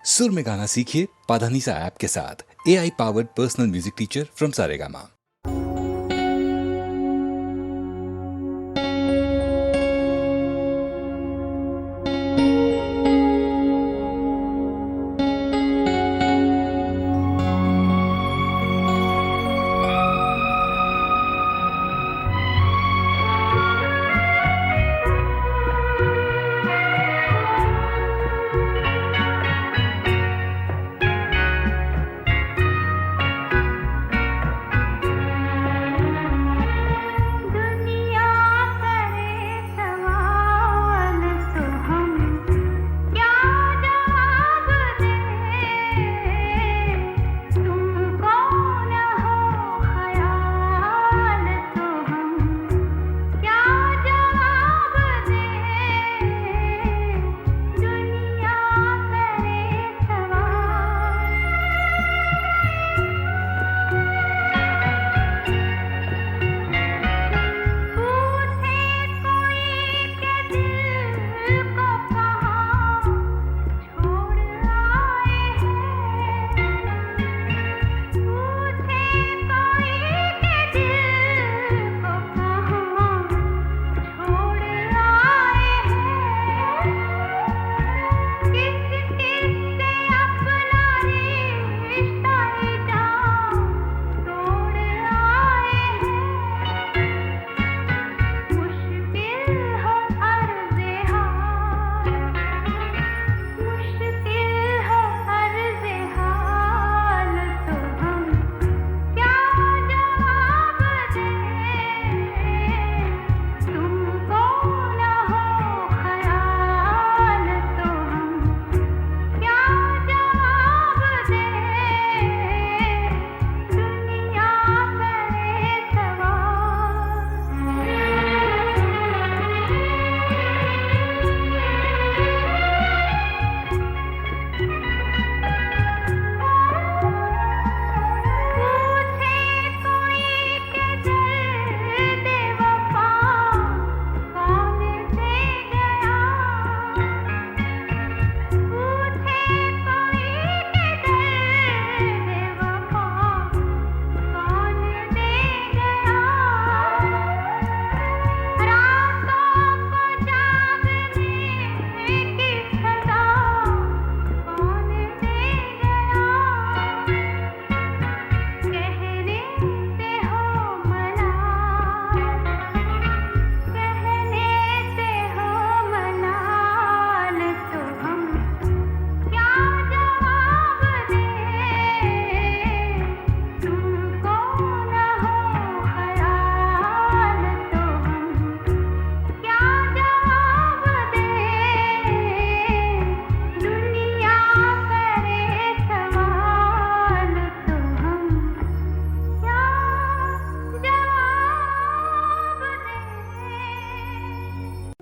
सुर में गाना सीखिए पाधानीसा ऐप के साथ। AI powered personal music teacher from Saregama.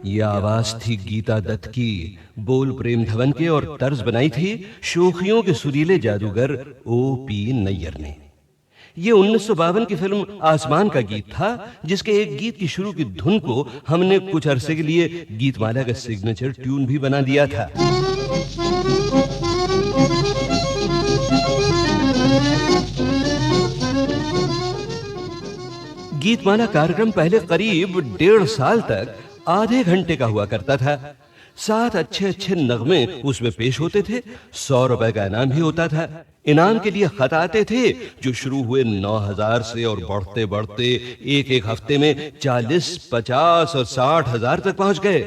ये आवाज थी गीता दत्त की, बोल प्रेम धवन के और तर्ज बनाई थी शोखियों के सुरीले जादूगर O.P. नैयर ने। ये 1952 की फिल्म आसमान का गीत था, जिसके एक गीत की शुरू की धुन को हमने कुछ अरसे के लिए गीतमाला का सिग्नेचर ट्यून भी बना दिया था। गीतमाला कार्यक्रम पहले करीब 1.5 साल तक आधे घंटे का हुआ करता था। 7 अच्छे नगमे उसमें पेश होते थे। 100 रुपए का इनाम भी होता था। इनाम के लिए खत आते थे जो शुरू हुए 9,000 से और बढ़ते बढ़ते एक हफ्ते में 40, 50 और 60 हजार तक पहुंच गए।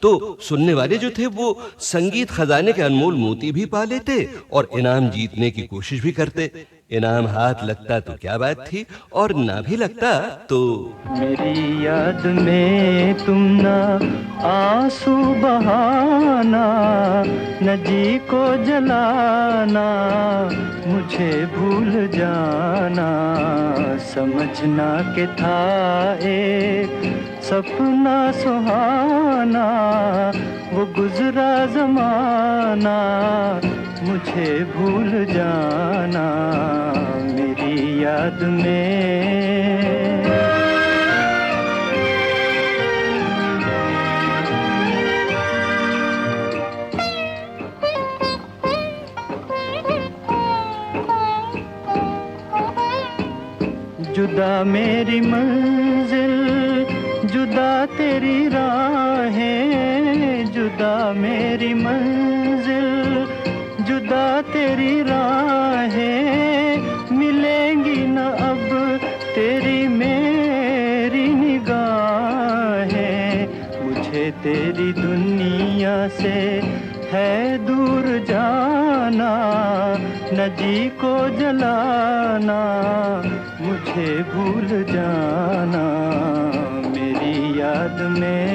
तो सुनने वाले जो थे वो संगीत खजाने के अनमोल मोती भी पा लेते और इनाम जीतने की कोशिश भी करते। इनाम हाथ लगता तो क्या बात थी, और ना भी लगता तो मेरी याद में तुम ना आंसू बहाना, न जी को जलाना, मुझे भूल जाना, समझना के था एक सपना सुहाना, वो गुजरा जमाना, मुझे भूल जाना मेरी याद में। जुदा मेरी मंजिल, जुदा तेरी राहें, जुदा मेरी मंजिल, जुदा तेरी राहें, मिलेंगी न अब तेरी मेरी निगाहें। मुझे तेरी दुनिया से है दूर जाना, न जी को जलाना, मुझे भूल जाना मेरी याद में।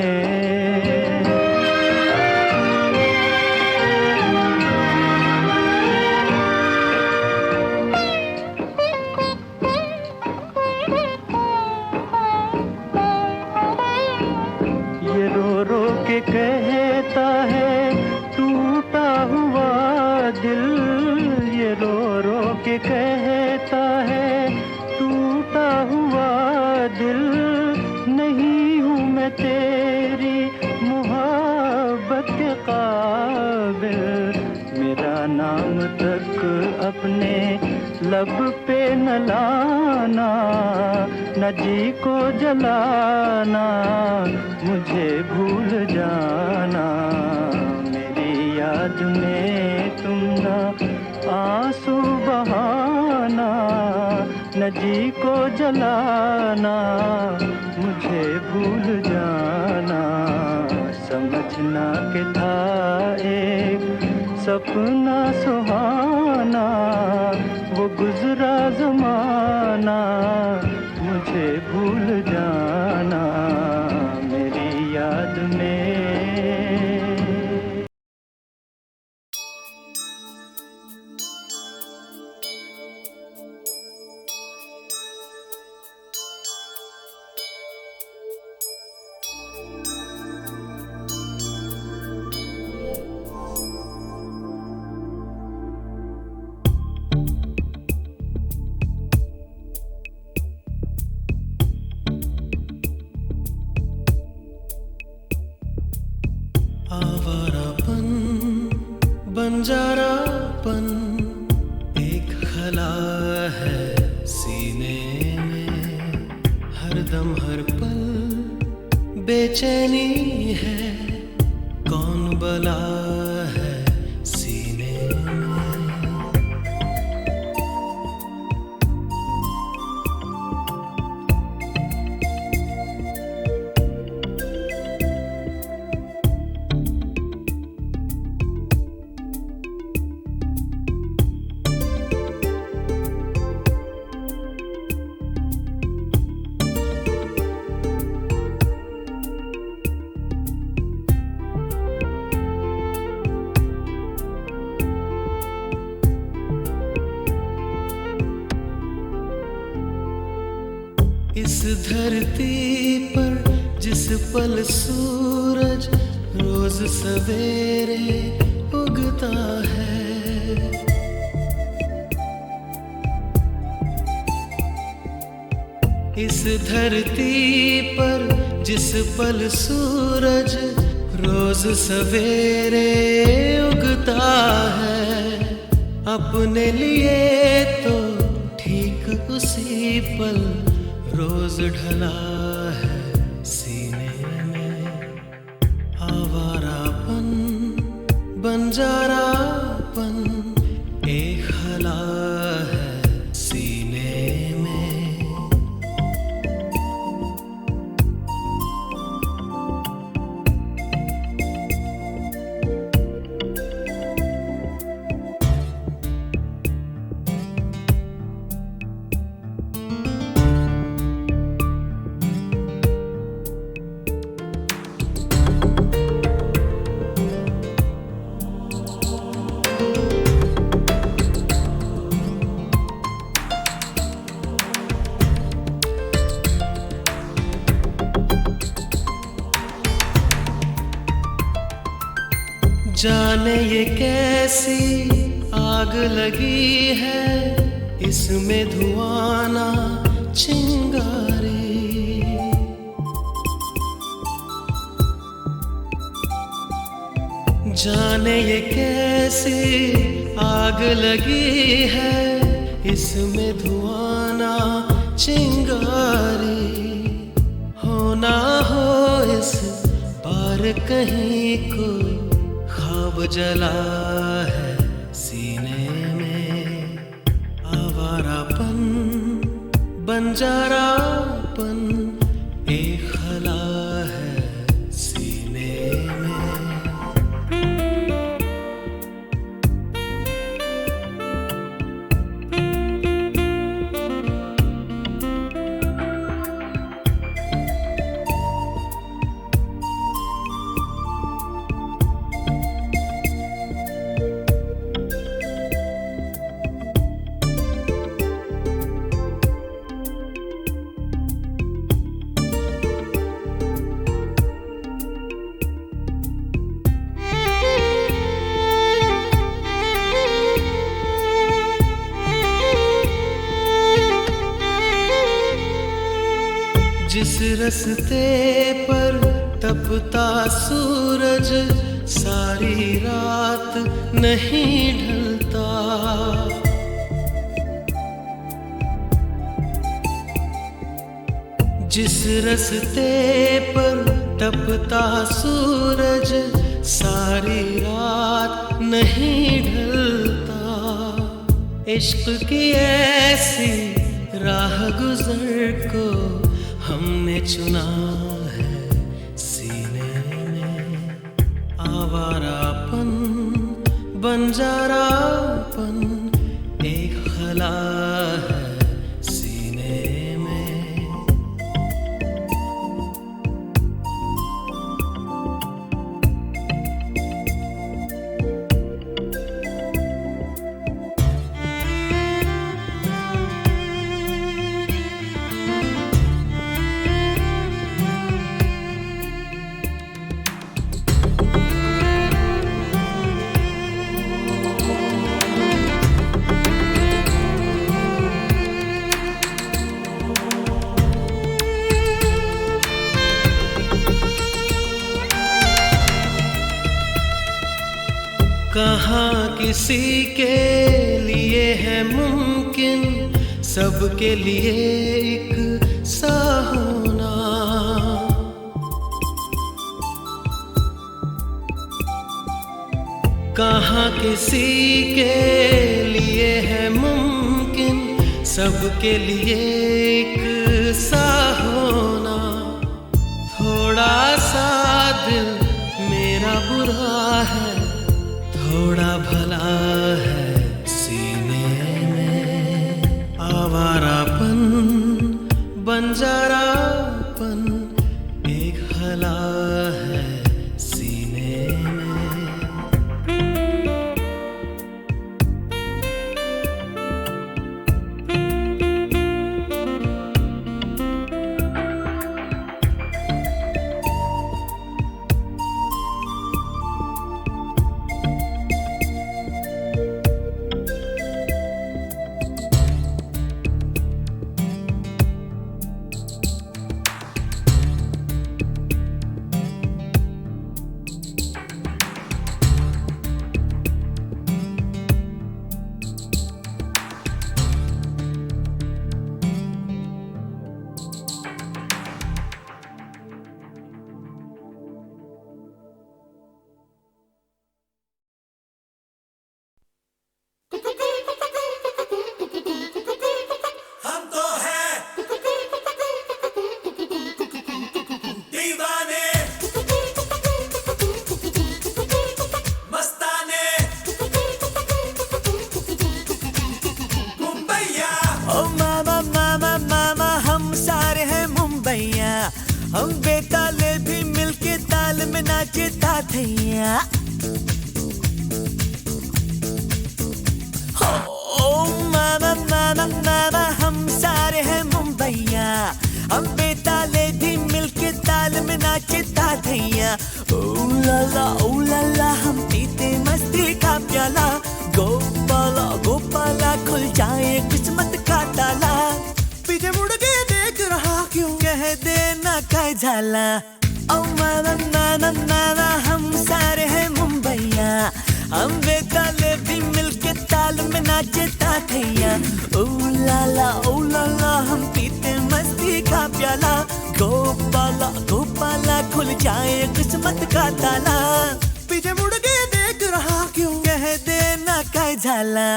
ये रो रो के कहता है टूटा हुआ दिल, ये रो रो के कहता है टूटा हुआ दिल। नहीं हूँ मैं तेरी मोहब्बत के काबिल, मेरा नाम तक अपने लब पे न लाना, न जी को जलाना, मुझे भूल जाना मेरी याद में तुम ना आंसू बहाना, न जी को जलाना, मुझे भूल जाना। समझना के था एक सपना सुहाना, वो गुजरा ज़माना, मुझे भूल जाना मेरी याद में। आवारापन, बंजारापन एक खला है सीने में, हरदम हर पल बेचैनी है, कौन बला है सीने में। इस धरती पर जिस पल सूरज रोज सवेरे उगता है, इस धरती पर जिस पल सूरज रोज सवेरे उगता है, अपने लिए तो ठीक उसी पल रोज ढला है सीने में। आवारापन, बंजारापन एक खला है सीने में। जाने ये कैसी आग लगी है, इसमें धुआं ना चिंगारी। जाने ये कैसी आग लगी है, इसमें धुआं ना चिंगारी हो ना हो इस पार कहीं कोई ख्वाब जला है सीने में। आवारापन बंजारापन एक खला है सीने में। जिस रस्ते पर तपता सूरज सारी रात नहीं ढलता, जिस रस्ते पर तपता सूरज सारी रात नहीं ढलता, इश्क की ऐसी राह गुजर को हमने चुना है सीने में। आवारापन बंजारापन एक खला है सीने में। कहाँ किसी के लिए है मुमकिन सबके लिए एक सा होना, कहाँ किसी के लिए है मुमकिन सबके लिए एक सा होना। थोड़ा सा दिल मेरा बुरा है, थोड़ा भला है सीने में। आवारापन बंजारापन एक खला है सीने में। हम बेताले भी मिलके ताल में नाचे ताथैया। ओ मामा मामा मामा हम सारे हैं मुंबईया, हम बेताले भी मिलके ताल में नाचे ताथैया। ओ लाला हम पीते मस्ती का प्याला, गोपाला गोपाला खुल जाए किस्मत का ताला। पीछे मुड़ के देख रहा क्यों, कह देना कह झाला। ओ मामा मामा मामा हम सारे हैं मुंबईया, हम बेताले भी मिलके ताल में नाचे ताथैया। ओ लाला हम पीते प्याला, गोपाला गोपाला खुल जाए किस्मत का ताला। पीछे मुड़ के देख रहा क्यों, कह देना काय झाला।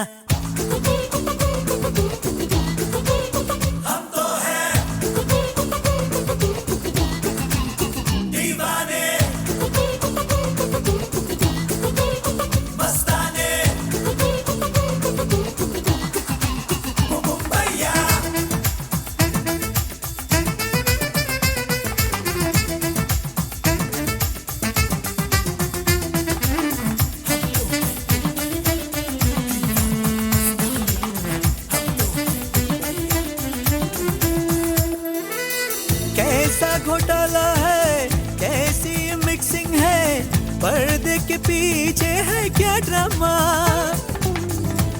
हम तो हैं दीवाने, मस्ताने, मुंबईया। कैसा घोटाला है, कैसी मिक्सिंग है, पर्दे के पीछे है क्या ड्रामा।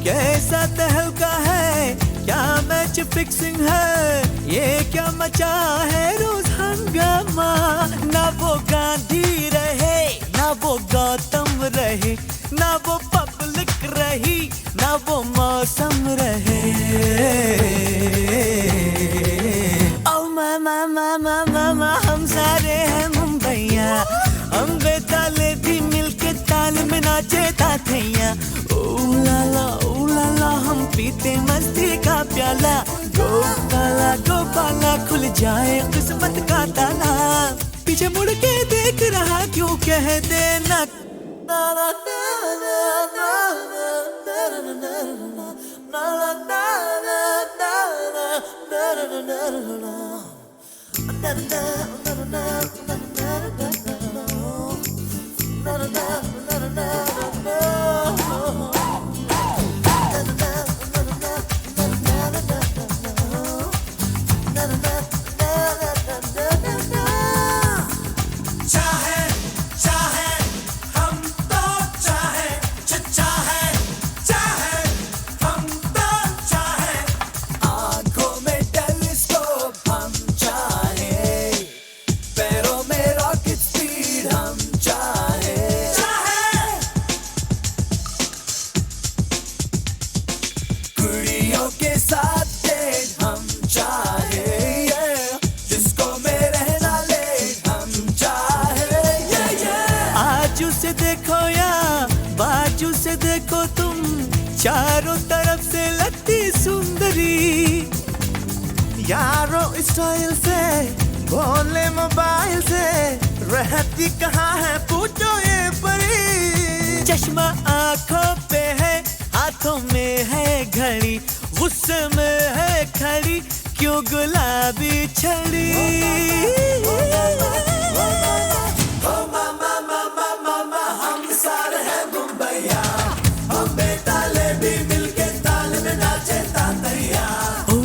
कैसा तहलका है, क्या मैच फिक्सिंग है, ये क्या मचा है रोज हंगामा। ना वो गांधी रहे, ना वो गौतम रहे, ना वो पब्लिक रही, ना वो मौसम रहे। ओ मामा मामा मामा हम सारे हैं मुंबईया, हम बेताले भी मिलके ताल में नाचे ताथैया। ओ लाला हम पीते मस्ती का प्याला, गोपाला गोपाला खुल जाए किस्मत का ताला। पीछे मुड़ के देख रहा क्यों, कह देना चाहे चाहे हम तो चाहे, चाहे चाहे हम तो चाहे, आंखों में टेलीस्कोप हम चाहे, पैरों में रॉकेट स्पीड हम चाहे, कुड़ियों के साथ डेट हम चाहे, जिसको में रहना ले हम चाहे। आजू से देखो या बाजू से देखो तुम, चारों तरफ से लगती सुंदरी। यारो स्टाइल से, बोले मोबाइल से, रहती कहाँ है पूछो ये परी। चश्मा आंखों पे है, हाथों में है घड़ी, गुस्से में है खड़ी क्यों गुलाबी छड़ी। ओ मामा मामा मामा हम सारे हैं मुंबईया, हम बेताले भी मिलके ताल में नाचे तातैया। ओ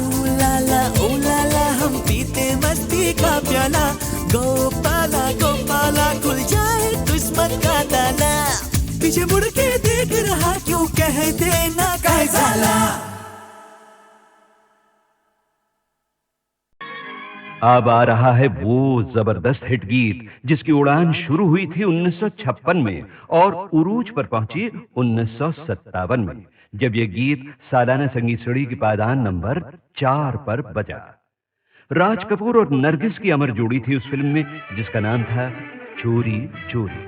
लाला हम पीते मस्ती का प्याला, गोपाला गोपाला खुल जाए किस्मत का ताला। पीछे मुड़ के देख रहा क्यों, कह देना काय झाला। अब आ रहा है वो जबरदस्त हिट गीत जिसकी उड़ान शुरू हुई थी 1956 में और उरूज पर पहुंची 1957 में, जब ये गीत सालाना संगीत सीढ़ी की पायदान नंबर 4 पर बजा। राज कपूर और नरगिस की अमर जोड़ी थी उस फिल्म में, जिसका नाम था चोरी चोरी।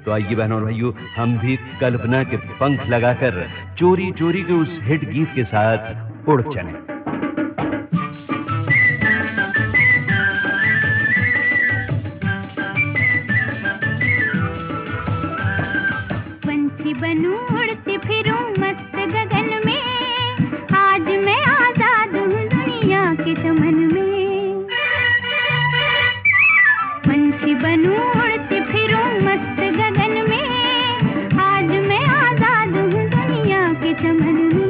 तो आइए बहनों और भाइयों, हम भी कल्पना के पंख लगाकर चोरी चोरी के उस हिट गीत के साथ उड़ चले। बनूं उड़ती फिरूं मस्त गगन में, आज मैं आजाद हूँ दुनिया के चमन में। पंछी बनूं उड़ती फिरूं मस्त गगन में, आज मैं आजाद हूँ दुनिया के चमन में।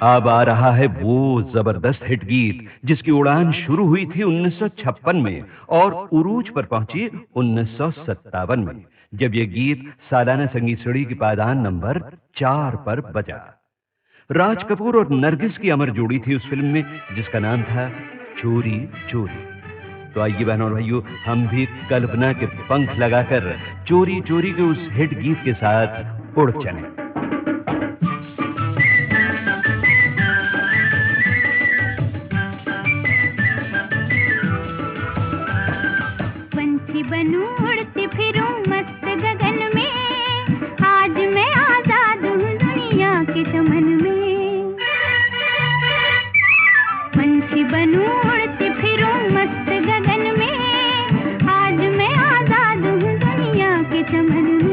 अब आ रहा है वो जबरदस्त हिट गीत जिसकी उड़ान शुरू हुई थी 1956 में और उरूज पर पहुंची 1957 में, जब यह गीत सालाना संगीत सीढ़ी की पायदान नंबर 4 पर बजा। राज कपूर और नरगिस की अमर जोड़ी थी उस फिल्म में, जिसका नाम था चोरी चोरी। तो आइए बहनों और भाइयों, हम भी कल्पना के पंख लगाकर चोरी चोरी के उस हिट गीत के साथ उड़ चलें। पंछी बनूं उड़ती फिरूं मस्त गगन में, आज मैं आजाद हूँ दुनिया के चमन में। पंछी बनूं उड़ती फिरूं मस्त गगन में, आज मैं आजाद हूँ दुनिया के चमन में।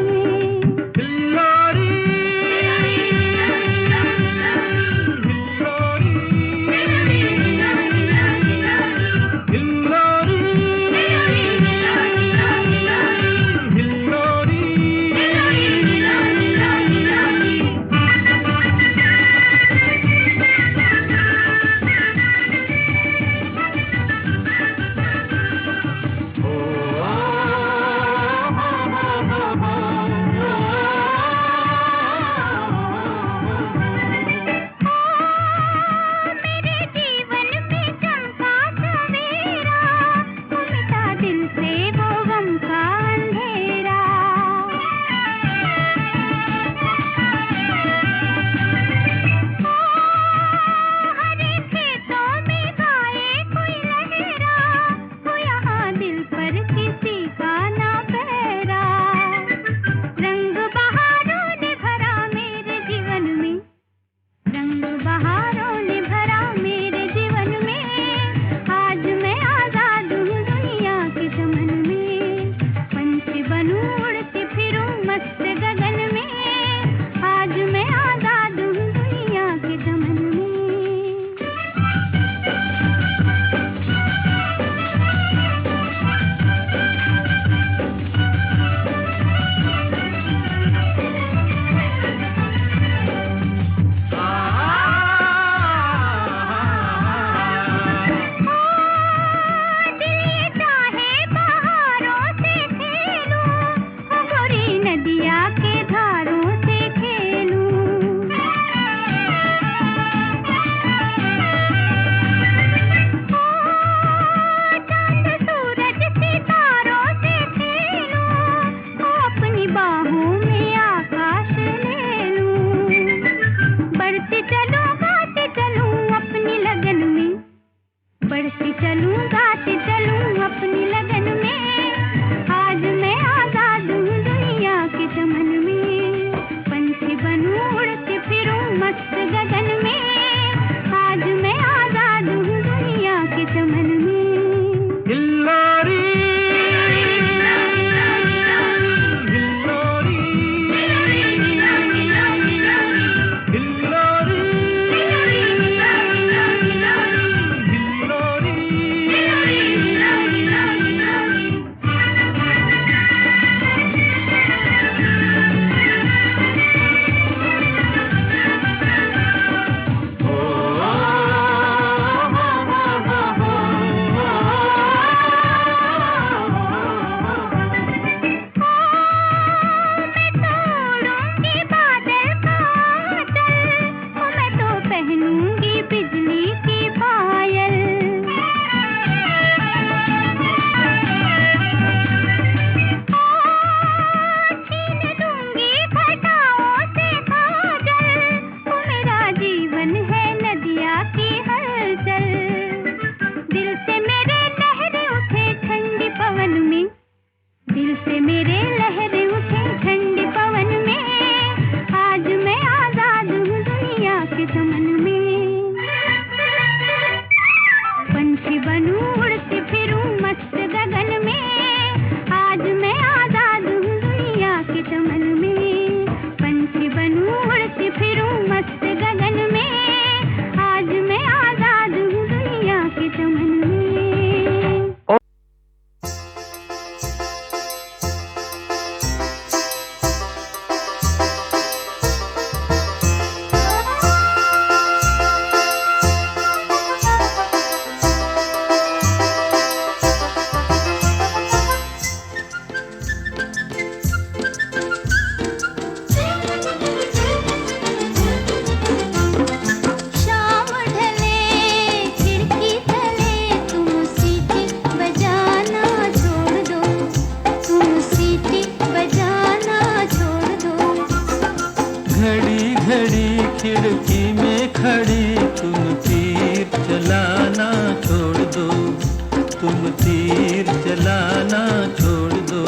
तुम तीर चलाना छोड़ दो।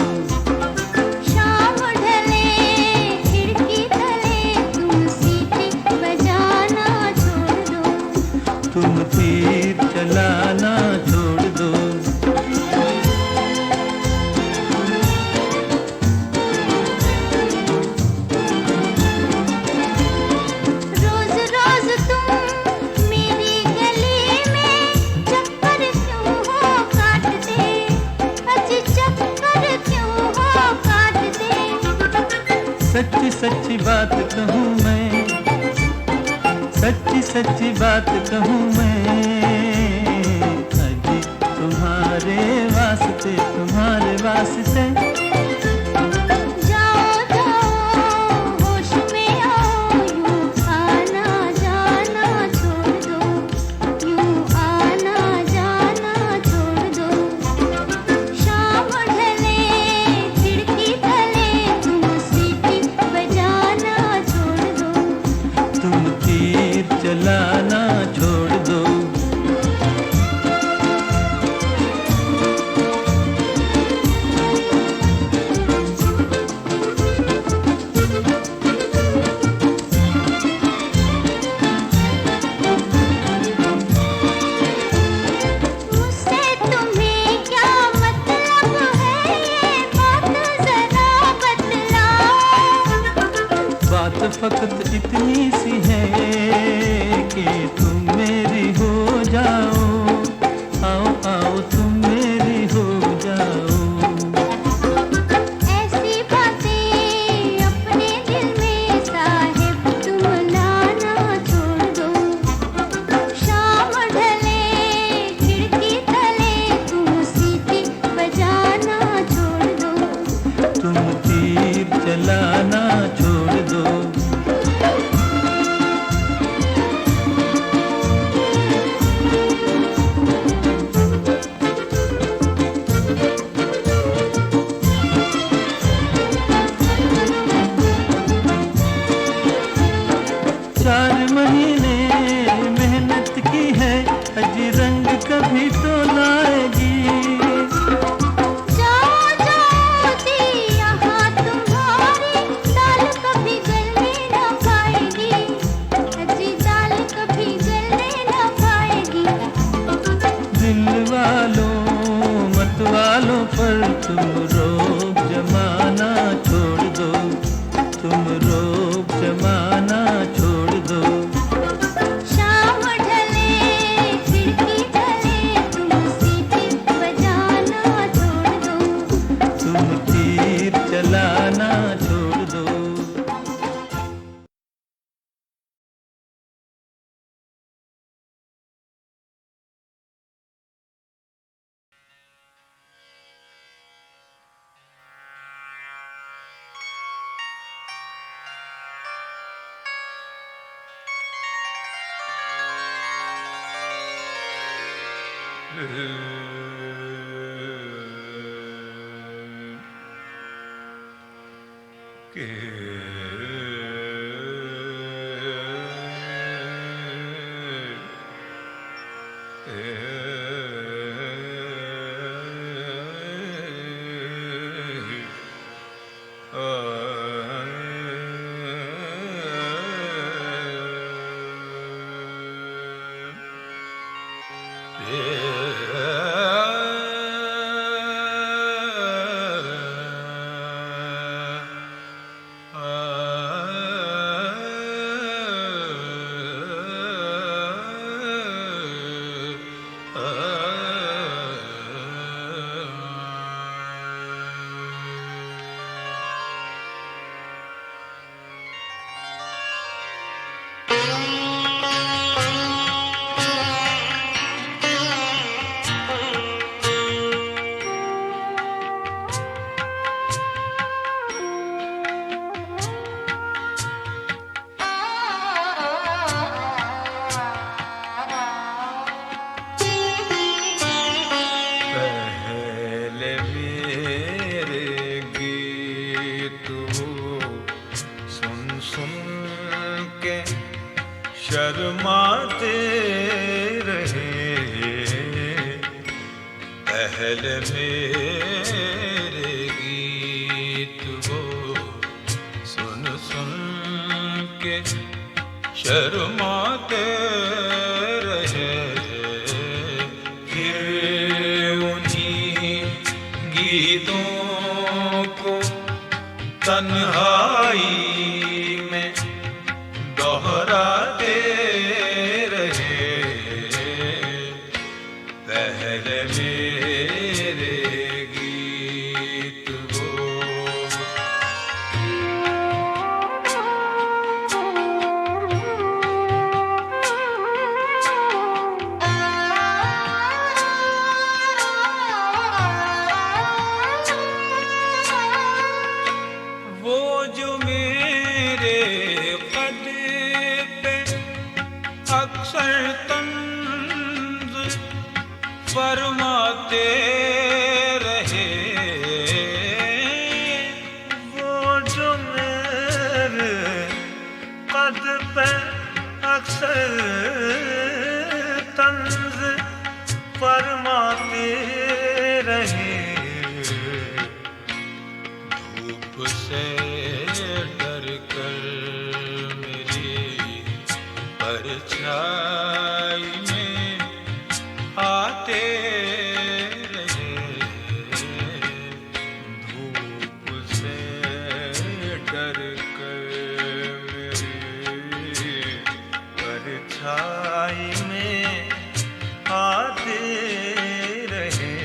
शाम ढले खिड़की तले तुम सीटी बजाना छोड़ दो। तुम तीर चलाना छोड़ दो। रोज रोज तुम मेरी गली में चक्कर क्यों हो काटते, अजी चक्कर क्यों हो काटते। सच्ची सच्ची बात कहूँ मैं, सच्ची सच्ची बात कहूँ मैं, अजी तुम्हारे वास्ते, तुम्हारे वास्ते। जाओ जाओ होश में आओ, यूं आना जाना छोड़ दो, यूं आना जाना छोड़ दो। शाम ढले खिड़की तले तुम सीटी बजाना छोड़ दो। तुम तीर चलाना छोड़ दो। मुझसे तुम्हें क्या मतलब है, ये बात जरा बतलाओ। बात फकत इतनी सी है कि तुम मेरी हो जाओ। आओ आओ तुम मेरी हो जाओ। ऐसी बातें अपने दिल में साहिब तुम लाना छोड़ दो। शाम ढले खिड़की तले तुम सीटी बजाना छोड़ दो। तुम तीर चलाना छोड़ दो। चार महीने मेहनत की है, अजी रंग कभी तो लाएगी। जाओ जाओ जी यहाँ तुम्हारी दाल कभी गलने न पाएगी, अजी दाल कभी गलने न पाएगी। दिल वालों मत वालों पर तुम रोब जमाना छोड़ दो। तुम रोब जमाना छोड़ दो। शाम ढले खिड़की तले तुम सीटी बजाना छोड़ दो। तुम तीर चलाना छोड़ दो। शर्माते रहे, पहले मेरे गीत वो सुन सुन के शर्माते रहे, फिर उन्हीं गीतों को तन्हाई में दोहराते रहे। पहले मेरे गीत वो जो मेरे कद पे अक्सर तंज फरमाते रहे, वो जो मेरे कद पे अक्सर तंज फरमाते रहे। धूप से डर कर मेरी परछाई में आते रहे, धूप से डर कर मेरी परछाई में आते रहे।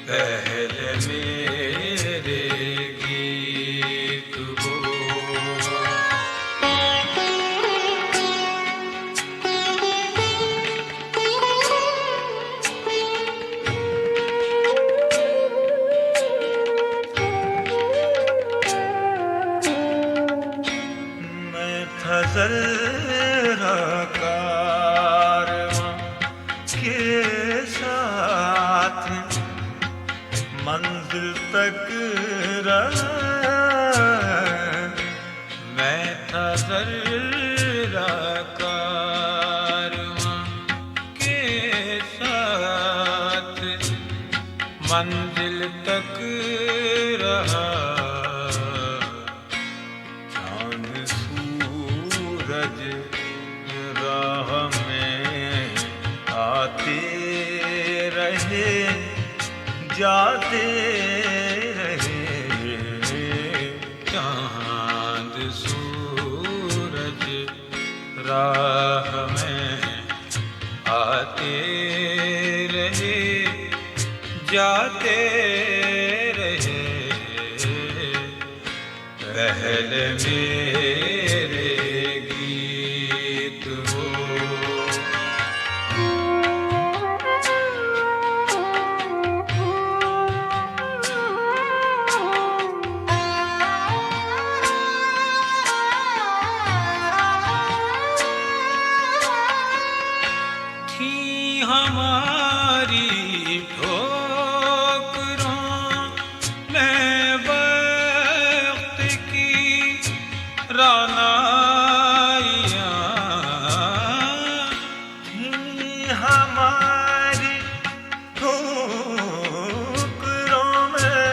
पहले मेरे गीत वो मैं था ज़रा कारवां के साथ मंजिल तक रहा, मैं था ज़रा कारवां के साथ मंजिल तक रहा। चांद सूरज राह में आते रहे, जाते रहे। चांद सूरज राह में आते रहे, जाते रहे। पहले मेरे गीत वो हमारी ठोकरों में वक्त की रानाइयाँ थी, हमारी ठोकरों में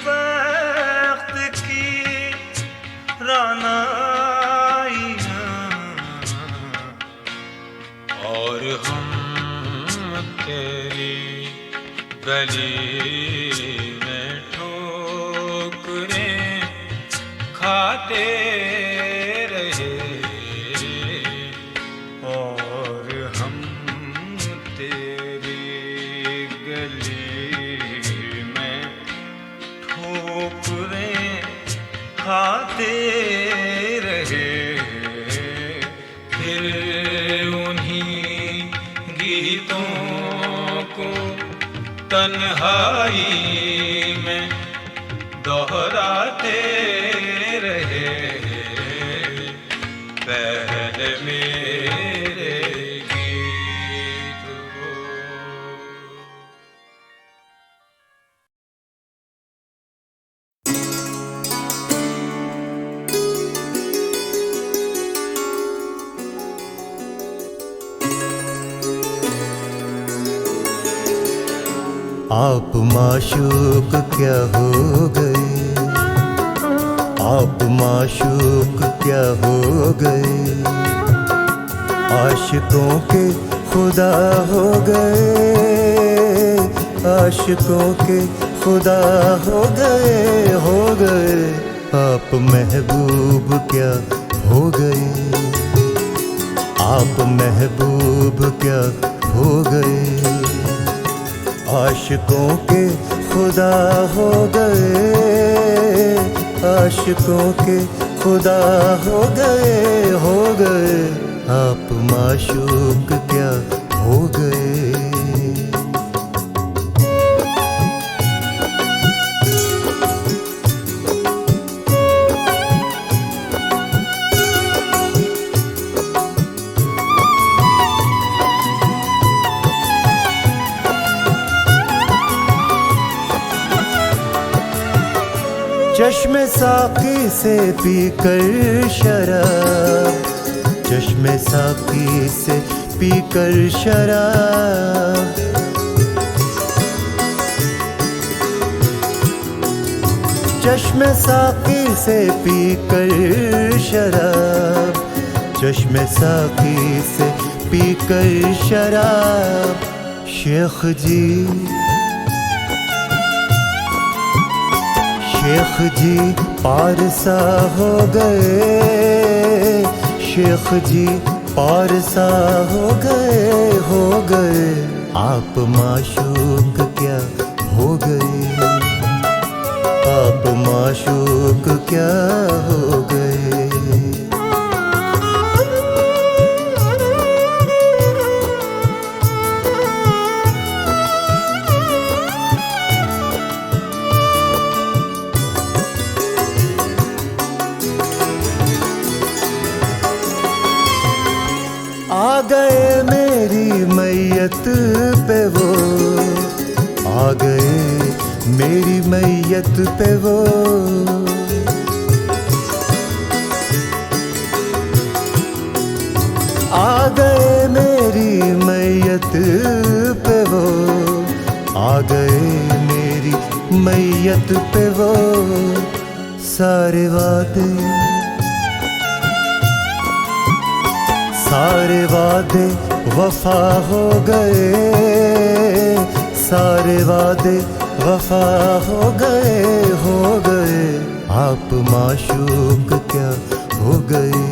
वक्त की रानाइयाँ, और हम तेरी गली में ठोकरें खाते रहे, और हम तेरी गली में ठोकरें खाते रहे। फिर उन्हीं गीतों को तन्हाई में दोहराते रहे। पहले मेरे गीत वो आप माशूक क्या हो गए, आप माशूक क्या हो गए, आशिकों के खुदा हो गए, आशिकों के खुदा हो गए, आप महबूब क्या हो गए, आप महबूब क्या हो गए, आशिकों के खुदा हो गए, आशिकों के खुदा हो गए, आप माशूक क्या हो गए। चश्मे साकी से पीकर शराब, चश्मे साकी से पीकर शराब, चश्मे साकी से पीकर शराब, चश्मे साकी से पीकर शराब, शेख जी, शेख जी पारसा हो गए, शेख जी पारसा हो गए, आप माशूक क्या हो गए, आप माशूक क्या हो गए। आ गए मेरी मैयत पे वो, आ गए मेरी मैयत पे वो, आ गए मेरी मैयत पे वो, आ गए मेरी मैयत पे वो, सारे वादे, सारे वादे वफा हो गए, सारे वादे वफा हो गए, आप माशूक क्या हो गए,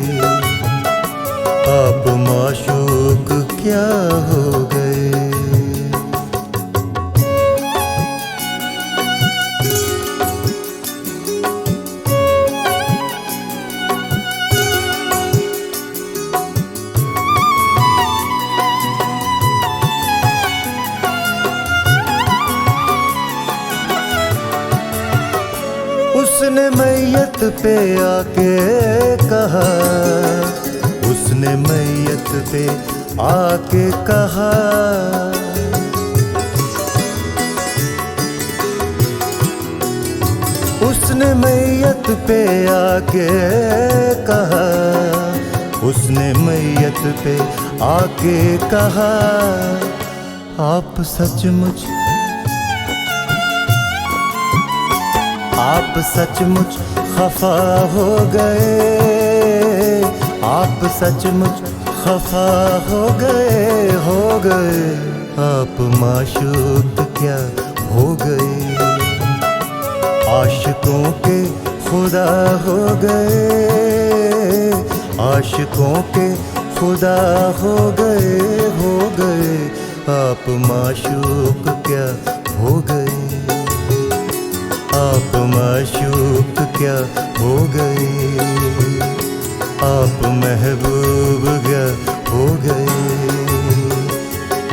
आप माशूक क्या हो गए। उसने मैयत पे आके कहा, उसने मैयत पे आके कहा, उसने मैयत पे आके कहा, उसने मैयत पे आके कहा, आप सचमुच, आप सचमुच खफा हो गए, आप सचमुच खफा हो गए, आप माशूक क्या हो गए, आशिकों के खुदा हो गए, आशिकों के खुदा हो गए, आप माशूक क्या हो गए, आप माशूक क्या हो गए, आप महबूब क्या हो गए,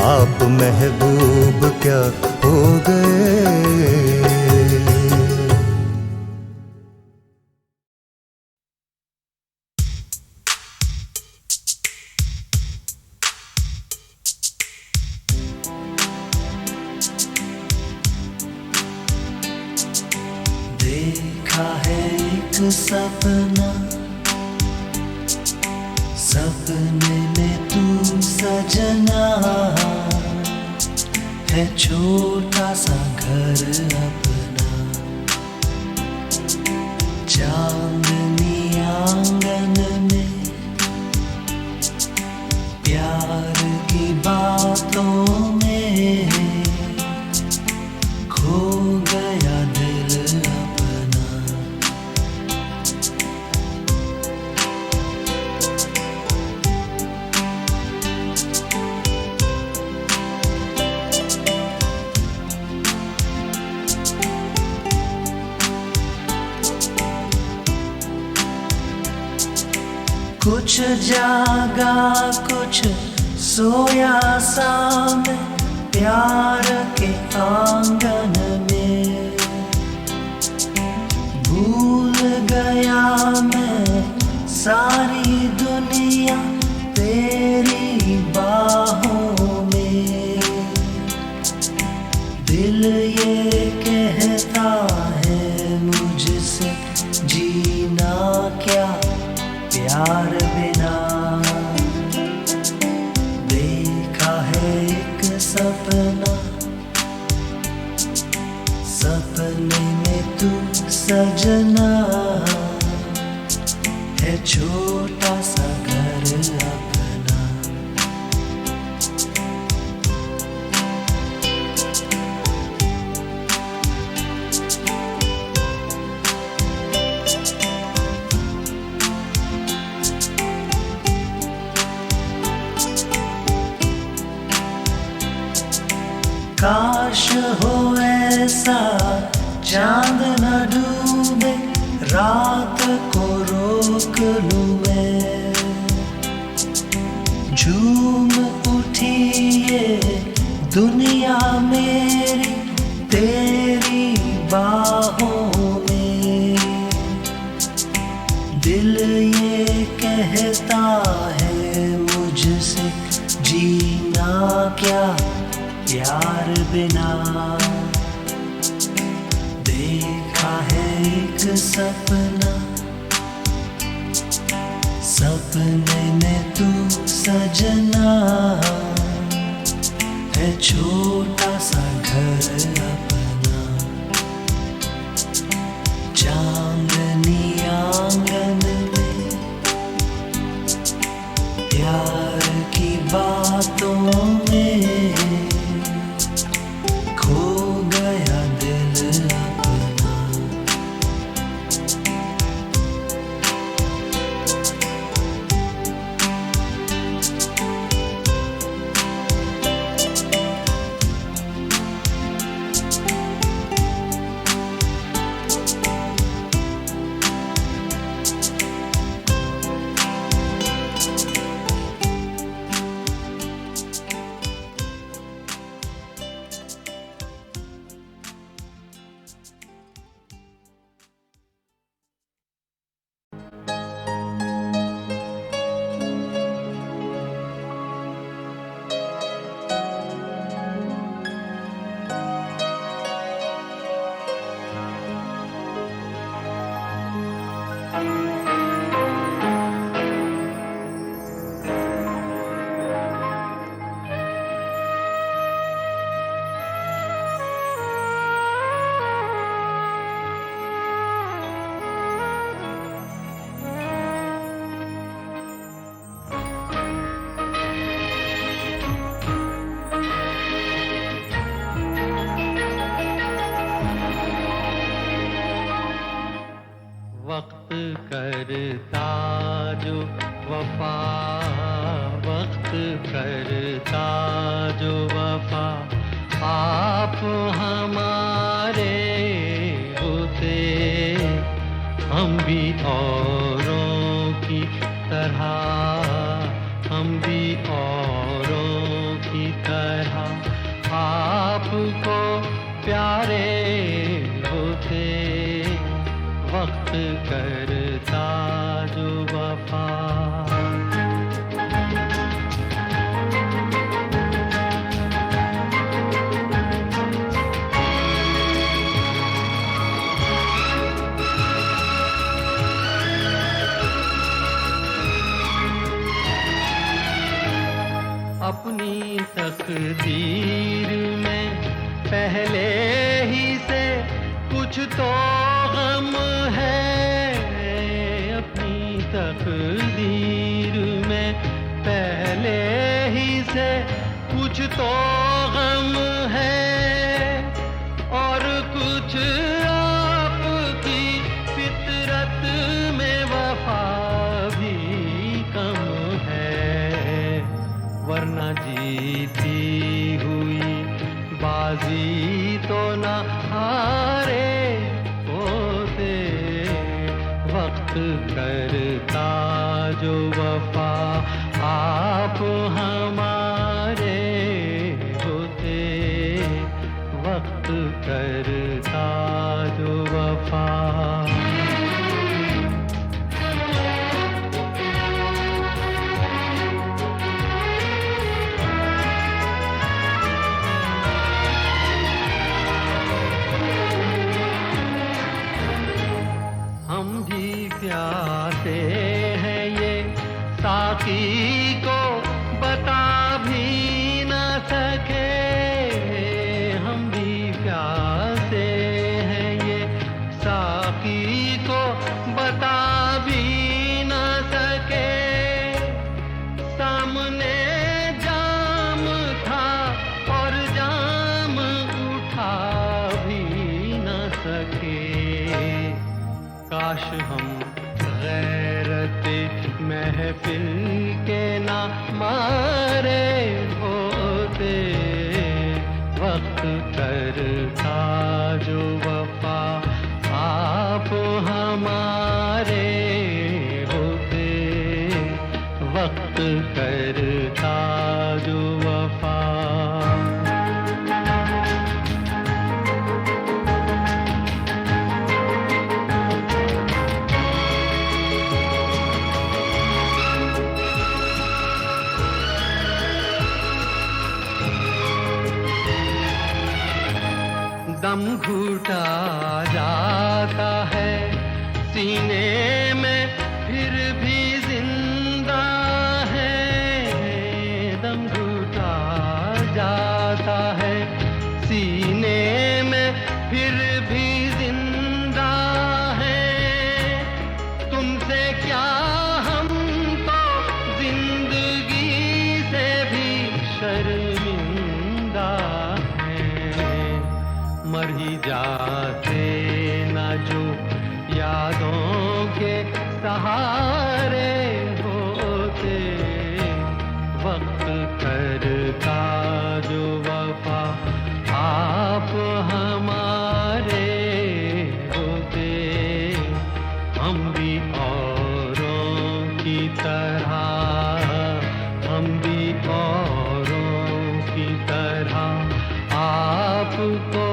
आप महबूब क्या हो गए। देखा है एक सपना, सपने में तू सजना, है है छोटा सा घर अपना, चांदनी आंगन में प्यार की बातों में खो गया दिल अपना। कुछ जागा कुछ सोया सा मैं प्यार के आंगन में, भूल गया मैं सारी दुनिया तेरी बाहों में। दिल ये कहता है मुझसे जीना क्या प्यार बिना। देखा है एक सपना, सपने में तू सजना, है छोटा सा घर अपना। काश हो ऐसा चांद न डूबे, रात को रोक लूं मैं। झूम उठी ये दुनिया मेरी तेरी बाहों में। दिल ये कहता है मुझसे जीना क्या प्यार बिना। देखा है एक सपना, सपने में तू सजना, है छोटा सा घर अपना। चांदनी आंगन में प्यार की बातों में खो गया दिल अपना। वक्त करता जो वफा, वक्त करता जो वफा, आप हमारे होते हम भी औरों की तरह, हम भी औरों की तरह आपको प्यारे होते। वक्त करता जो वफा। अपनी तकदीर में पहले ही से कुछ तो गम है अपनी तकदीर में, पहले ही से कुछ तो गम है और कुछ आपकी फितरत में वफा भी कम है, वरना जीती हुई बाजी तो ना हारे होते, वक्त करता जो वफा आप हमारे होते, वक्त करता जो वफा। हम भी प्यासे हैं ये साकी को बता भी न सके, हम भी प्यासे हैं ये साकी को बता भी न सके, सामने जाम था और जाम उठा भी न सके, काश हम गैरते महफिल के ना मारे होते, वक्त करता जो वफा आप हमारे होते, वक्त करता जो वफा। दम घुटा जाता है सीने में फिर भी जिंदा है, दम घुटा जाता है सीने में फिर भी जिंदा है, तुमसे क्या हम तो जिंदगी से भी शर्मिंदा हैं, मर ही जाते ना जो यादों के सहारे होते, वक्त करता जो वफा आप हमारे होते, हम भी औरों की तरह, हम भी औरों की तरह आपको